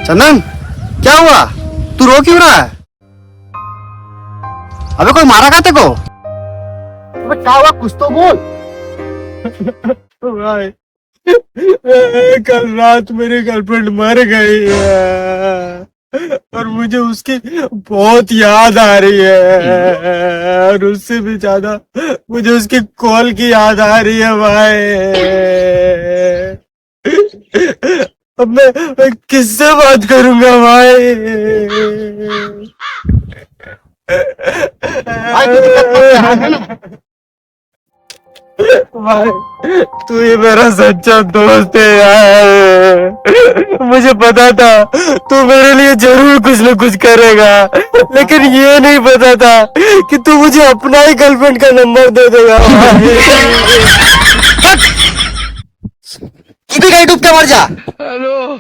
चंदन, क्या हुआ? तू रो क्यों रहा है? अबे कोई मारा क्या तेको? अबे क्या हुआ, कुछ तो बोल। भाई कल रात मेरी गर्लफ्रेंड मर गई है और मुझे उसकी बहुत याद आ रही है और उससे भी ज्यादा मुझे उसकी कॉल की याद आ रही है भाई। अब मैं किससे बात करूंगा भाई? भाई कोई दिक्कत मत है, है ना? भाई तू ही मेरा सच्चा दोस्त है यार। मुझे पता था तू मेरे लिए जरूर कुछ न कुछ करेगा, लेकिन ये नहीं पता था कि तू मुझे अपना ही गर्लफ्रेंड का नंबर दे देगा भाई। तू भी कहीं डूब के मर जा। हेलो